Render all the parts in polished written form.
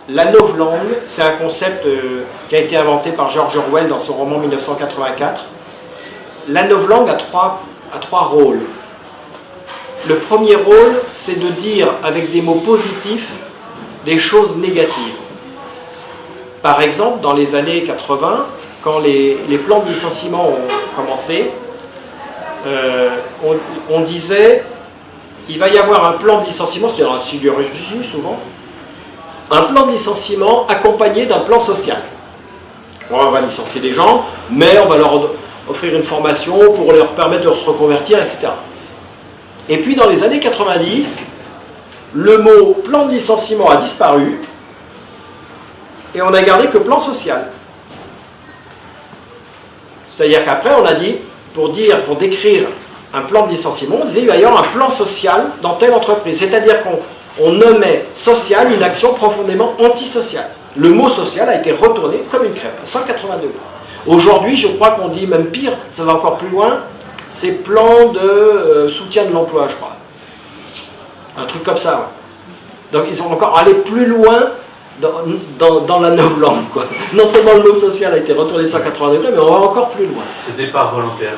La novlangue, c'est un concept qui a été inventé par George Orwell dans son roman 1984. La novlangue a trois rôles. Le premier rôle, c'est de dire avec des mots positifs des choses négatives. Par exemple, dans les années 80, quand les plans de licenciement ont commencé, on disait il va y avoir un plan de licenciement, c'est-à-dire un sidérurgie souvent, un plan de licenciement accompagné d'un plan social. On va licencier des gens, mais on va leur offrir une formation pour leur permettre de se reconvertir, etc. Et puis dans les années 90, le mot plan de licenciement a disparu et on n'a gardé que plan social. C'est-à-dire qu'après on a dit, pour décrire un plan de licenciement, on disait il va y avoir un plan social dans telle entreprise. C'est-à-dire qu'on nommait social une action profondément antisociale. Le mot social a été retourné comme une crêpe, à 180 degrés. Aujourd'hui, je crois qu'on dit même pire, ça va encore plus loin, c'est plan de soutien de l'emploi, je crois. Un truc comme ça, ouais. Donc ils sont encore allés plus loin dans la novlangue, quoi. Non seulement le mot social a été retourné de 180 degrés, mais on va encore plus loin. C'est départ volontaire.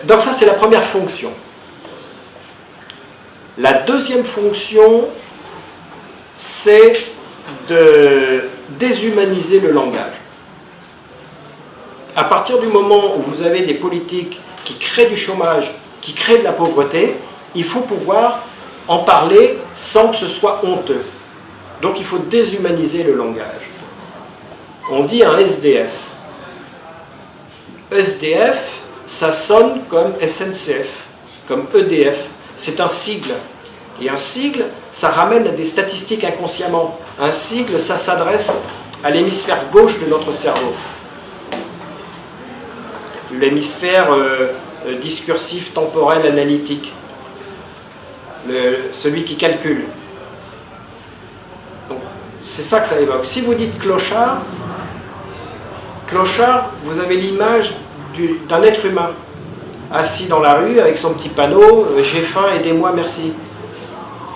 Donc ça, c'est la première fonction. La deuxième fonction, c'est de déshumaniser le langage. À partir du moment où vous avez des politiques qui créent du chômage, qui créent de la pauvreté, il faut pouvoir en parler sans que ce soit honteux. Donc il faut déshumaniser le langage. On dit un SDF. SDF, ça sonne comme SNCF, comme EDF. C'est un sigle. Et un sigle, ça ramène à des statistiques inconsciemment. Un sigle, ça s'adresse à l'hémisphère gauche de notre cerveau. L'hémisphère discursif, temporel, analytique. Celui qui calcule. Donc, c'est ça que ça évoque. Si vous dites clochard, vous avez l'image d'un être humain assis dans la rue avec son petit panneau « J'ai faim, aidez-moi, merci ».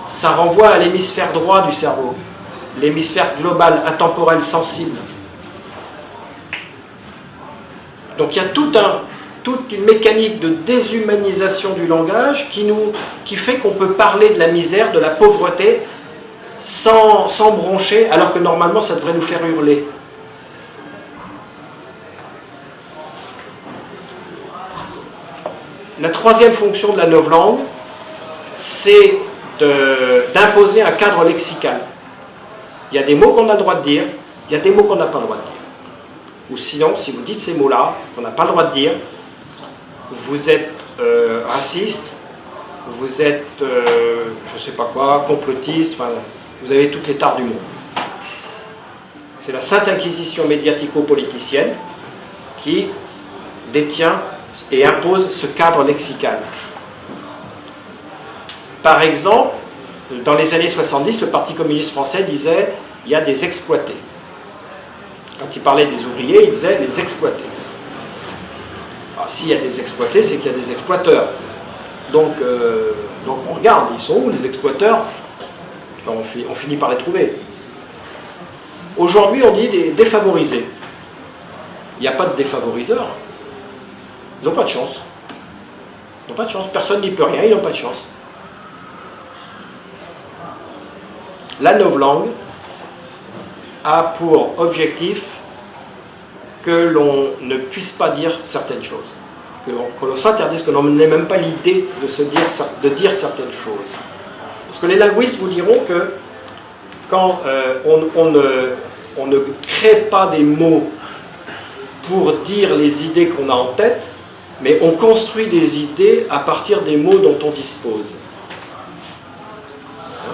Ça renvoie à l'hémisphère droit du cerveau, l'hémisphère global, atemporel, sensible. Donc il y a toute une mécanique de déshumanisation du langage qui fait qu'on peut parler de la misère, de la pauvreté, sans broncher, alors que normalement ça devrait nous faire hurler. La troisième fonction de la novlangue, c'est d'imposer un cadre lexical. Il y a des mots qu'on a le droit de dire, il y a des mots qu'on n'a pas le droit de dire. Ou sinon, si vous dites ces mots-là, qu'on n'a pas le droit de dire, vous êtes raciste, vous êtes, je ne sais pas quoi, complotiste, enfin, vous avez toutes les tares du monde. C'est la Sainte Inquisition médiatico-politicienne qui détient et impose ce cadre lexical. Par exemple, dans les années 70, le Parti communiste français disait « il y a des exploités ». Quand il parlait des ouvriers, il disait « les exploités ». Alors, s'il y a des exploités, c'est qu'il y a des exploiteurs. Donc on regarde, ils sont où les exploiteurs? On finit par les trouver. Aujourd'hui, on dit des défavorisés. Il n'y a pas de défavoriseurs. Ils n'ont pas de chance. Ils n'ont pas de chance. Personne n'y peut rien, ils n'ont pas de chance. La novlangue a pour objectif que l'on ne puisse pas dire certaines choses. Que l'on s'interdise, que l'on n'ait même pas l'idée de dire certaines choses. Parce que les linguistes vous diront que quand on ne crée pas des mots pour dire les idées qu'on a en tête, mais on construit des idées à partir des mots dont on dispose.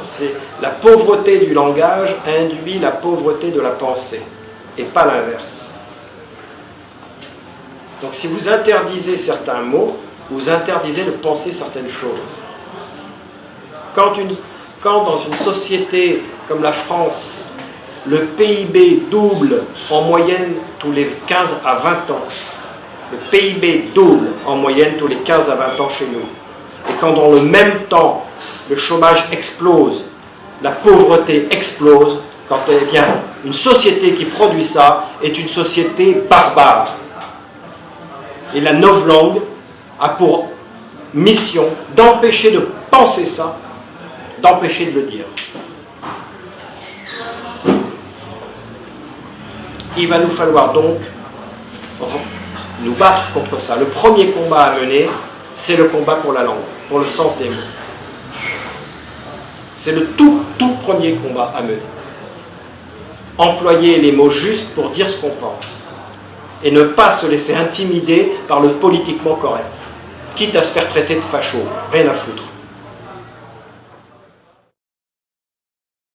C'est la pauvreté du langage induit la pauvreté de la pensée, et pas l'inverse. Donc si vous interdisez certains mots, vous interdisez de penser certaines choses. Quand dans une société comme la France, le PIB double en moyenne tous les 15 à 20 ans, le PIB double en moyenne tous les 15 à 20 ans chez nous, et quand dans le même temps, le chômage explose la pauvreté explose, quand eh bien, une société qui produit ça est une société barbare. Et la novlangue a pour mission d'empêcher de penser ça, d'empêcher de le dire. Il va nous falloir donc nous battre contre ça. Le premier combat à mener, c'est le combat pour la langue, pour le sens des mots. C'est le tout premier combat à mener. Employer les mots justes pour dire ce qu'on pense. Et ne pas se laisser intimider par le politiquement correct. Quitte à se faire traiter de facho, rien à foutre.